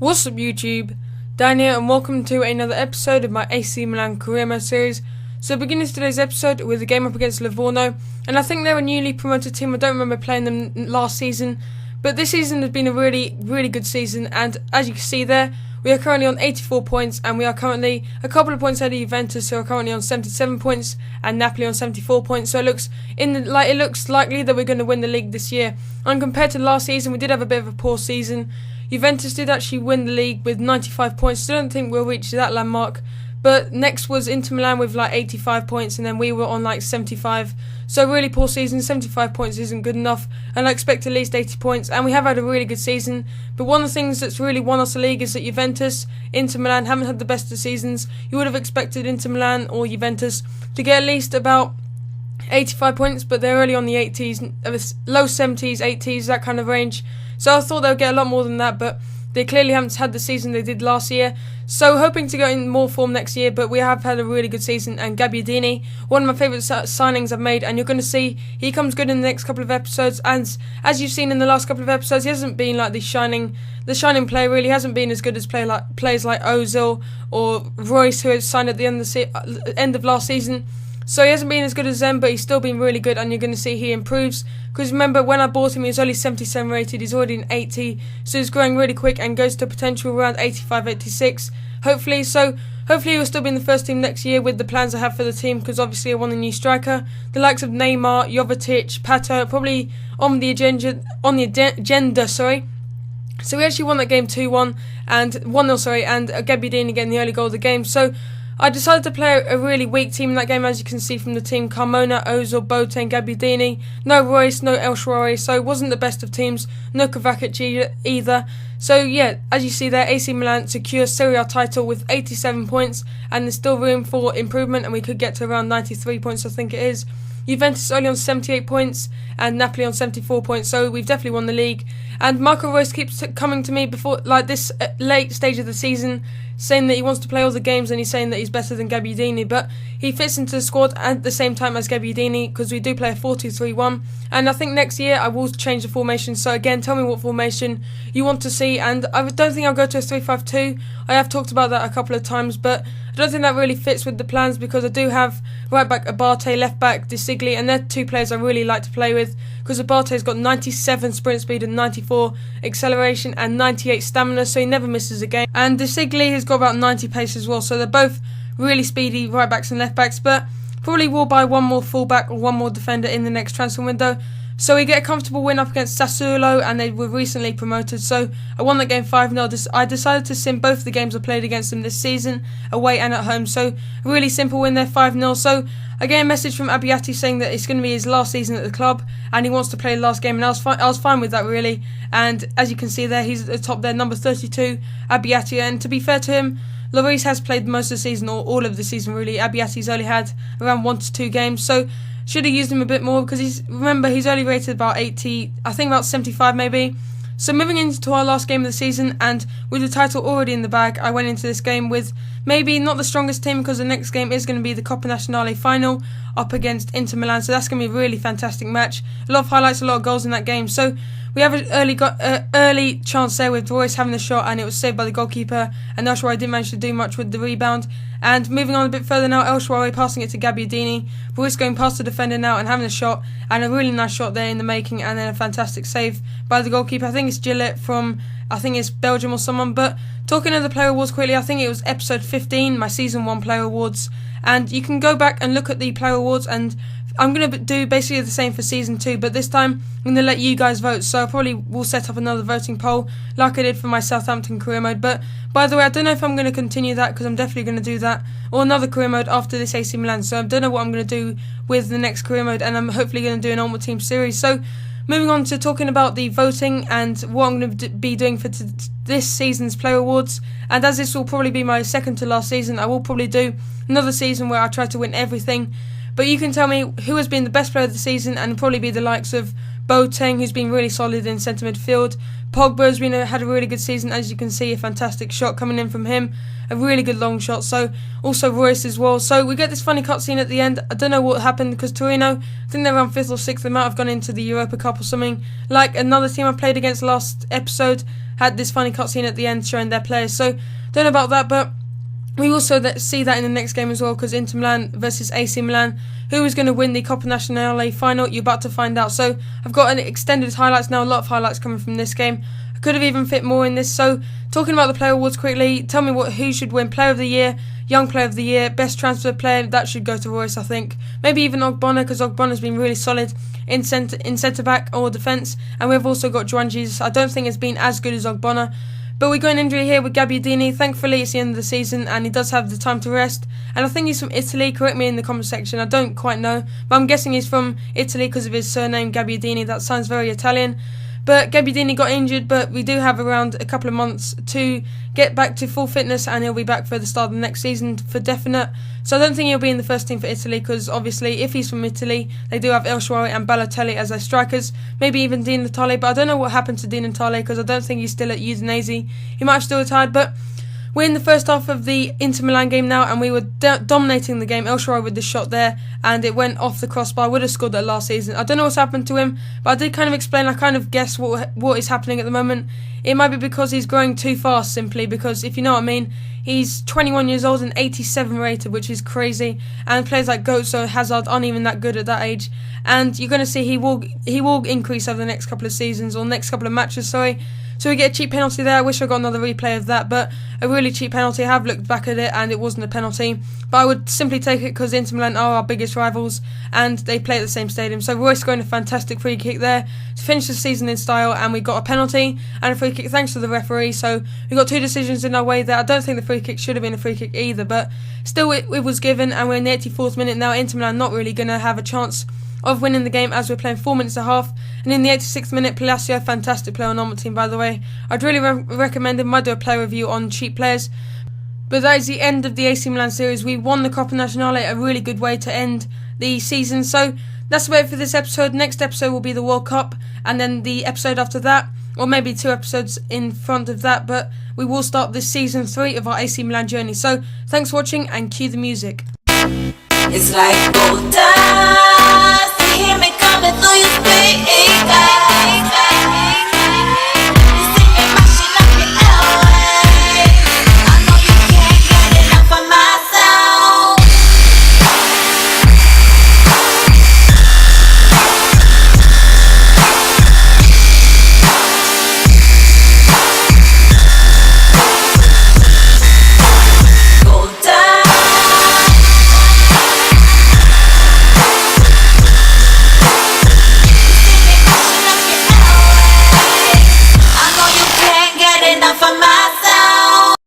What's up YouTube, Dan here and welcome to another episode of my AC Milan career mode series. So beginning today's episode with a game up against Livorno, and I think they're a newly promoted team. I don't remember playing them last season, but this season has been a really good season, and as you can see there, we are currently on 84 points and we are currently a couple of points ahead of Juventus, who are currently on 77 points, and Napoli on 74 points. So it looks likely that we're going to win the league this year. And compared to last season, we did have a bit of a poor season. Juventus did actually win the league with 95 points. Still don't think we'll reach that landmark. But next was Inter Milan with 85 points, and then we were on 75. So really poor season. 75 points isn't good enough, and I expect at least 80 points. And we have had a really good season. But one of the things that's really won us the league is that Juventus, Inter Milan haven't had the best of seasons. You would have expected Inter Milan or Juventus to get at least about 85 points, but they're only on the 80s, low 70s, 80s, that kind of range. So I thought they would get a lot more than that, but they clearly haven't had the season they did last year. So hoping to go in more form next year, but we have had a really good season. And Gabbiadini, one of my favourite signings I've made, and you're going to see he comes good in the next couple of episodes. And as you've seen in the last couple of episodes, he hasn't been like the shining player. Really hasn't been as good as players like Ozil or Royce, who had signed at the end of last season. So he hasn't been as good as them, but he's still been really good, and you're going to see he improves. Because remember, when I bought him, he was only 77 rated. He's already an 80, so he's growing really quick and goes to potential around 85, 86. Hopefully he'll still be in the first team next year with the plans I have for the team. Because obviously I want a new striker. The likes of Neymar, Jovetic, Pato, probably on the agenda. So we actually won that game 2-1 and 1-0, and Gabbiadini getting the early goal of the game. So I decided to play a really weak team in that game, as you can see from the team. Carmona, Ozil, Boateng, Gabbiadini, no Royce, no El Shaarawy, so it wasn't the best of teams. No Kovacic either. So yeah, as you see there, AC Milan secures Serie A title with 87 points, and there's still room for improvement, and we could get to around 93 points, I think it is. Juventus only on 78 points and Napoli on 74 points, so we've definitely won the league. And Marco Reus keeps coming to me before this late stage of the season, saying that he wants to play all the games, and he's saying that he's better than Gabbiadini, but he fits into the squad at the same time as Gabbiadini, because we do play a 4-2-3-1, and I think next year I will change the formation. So again, tell me what formation you want to see, and I don't think I'll go to a 3-5-2. I have talked about that a couple of times, but I don't think that really fits with the plans, because I do have right back Abate, left back De Sigli, and they're two players I really like to play with, because Abate's got 97 sprint speed and 94 acceleration and 98 stamina, so he never misses a game. And De Sigli has got about 90 pace as well, so they're both really speedy right backs and left backs, but probably will buy one more fullback or one more defender in the next transfer window. So we get a comfortable win up against Sassuolo, and they were recently promoted. So I won that game 5-0. I decided to sim both the games I played against them this season, away and at home. So a really simple win there, 5-0. So I get a message from Abbiati saying that it's going to be his last season at the club, and he wants to play the last game, and I was fine with that, really. And as you can see there, he's at the top there, number 32, Abbiati. And to be fair to him, Lloris has played most of the season, or all of the season really. Abbiati's only had around 1 to 2 games, so should have used him a bit more, because he's only rated about 80, I think about 75 maybe. So moving into our last game of the season, and with the title already in the bag, I went into this game with maybe not the strongest team, because the next game is going to be the Coppa Nazionale final up against Inter Milan, so that's going to be a really fantastic match. A lot of highlights, a lot of goals in that game. So we have an early chance there with Royce having the shot, and it was saved by the goalkeeper, and El Shaarawy didn't manage to do much with the rebound. And moving on a bit further now, El Shaarawy passing it to Gabbiadini, Royce going past the defender now and having a shot, and a really nice shot there in the making, and then a fantastic save by the goalkeeper. I think it's Gillette from, I think it's Belgium or someone. But talking of the player awards quickly, I think it was episode 15, my season 1 player awards, and you can go back and look at the player awards, and I'm going to do basically the same for Season 2, but this time I'm going to let you guys vote, so I probably will set up another voting poll like I did for my Southampton career mode. But by the way, I don't know if I'm going to continue that, because I'm definitely going to do that, or another career mode after this AC Milan, so I don't know what I'm going to do with the next career mode, and I'm hopefully going to do an Ultimate Team series. So moving on to talking about the voting and what I'm going to be doing for this season's player awards, and as this will probably be my second to last season, I will probably do another season where I try to win everything. But you can tell me who has been the best player of the season, and it'll probably be the likes of Boateng, who's been really solid in centre midfield. Pogba's had a really good season, as you can see, a fantastic shot coming in from him, a really good long shot. So also Royce as well. So we get this funny cutscene at the end. I don't know what happened, because Torino, I think they're around 5th or 6th. They might have gone into the Europa Cup or something. Like another team I played against last episode, had this funny cutscene at the end showing their players. So don't know about that, but we also see that in the next game as well, because Inter Milan versus AC Milan. Who is going to win the Coppa Nazionale final? You're about to find out. So I've got an extended highlights now, a lot of highlights coming from this game. I could have even fit more in this. So talking about the player awards quickly, tell me who should win Player of the Year, Young Player of the Year, Best Transfer Player. That should go to Royce, I think. Maybe even Ogbonna, because Ogbonna's been really solid in centre back or defence. And we've also got Juan Jesus. I don't think it's been as good as Ogbonna. But we got an injury here with Gabbiadini. Thankfully, it's the end of the season and he does have the time to rest. And I think he's from Italy. Correct me in the comment section. I don't quite know. But I'm guessing he's from Italy because of his surname, Gabbiadini. That sounds very Italian. But Gabbiadini got injured, but we do have around a couple of months to get back to full fitness and he'll be back for the start of the next season for definite. So I don't think he'll be in the first team for Italy because obviously if he's from Italy, they do have El Shaarawy and Balotelli as their strikers, maybe even Dean Natale, but I don't know what happened to Dean Natale because I don't think he's still at Udinese. He might have still retired, but we're in the first half of the Inter Milan game now and we were dominating the game. El Shaarawy with the shot there and it went off the crossbar. Would have scored that last season. I don't know what's happened to him, but I did kind of explain. I kind of guess what is happening at the moment. It might be because he's growing too fast, simply because, if you know what I mean, he's 21 years old and 87 rated, which is crazy. And players like Götze, Hazard aren't even that good at that age. And you're going to see he will increase over the next couple of seasons, or next couple of matches, sorry. So we get a cheap penalty there. I wish I got another replay of that, but a really cheap penalty. I have looked back at it and it wasn't a penalty. But I would simply take it because Inter Milan are our biggest rivals and they play at the same stadium. So Royce going a fantastic free kick there to finish the season in style, and we got a penalty and a free kick thanks to the referee. So we got two decisions in our way there. I don't think the free kick should have been a free kick either, but still it was given, and we're in the 84th minute now. Inter Milan not really going to have a chance of winning the game as we're playing 4 minutes and a half. And in the 86th minute, Palacio, fantastic player on normal team by the way. I'd really recommend him. Might do a player review on cheap players. But that is the end of the AC Milan series. We won the Coppa Nazionale, a really good way to end the season. So that's about it for this episode. Next episode will be the World Cup, and then the episode after that, or maybe 2 episodes in front of that, but we will start this season 3 of our AC Milan journey. So thanks for watching and cue the music. It's like gold dust, you hear me coming through your speaker.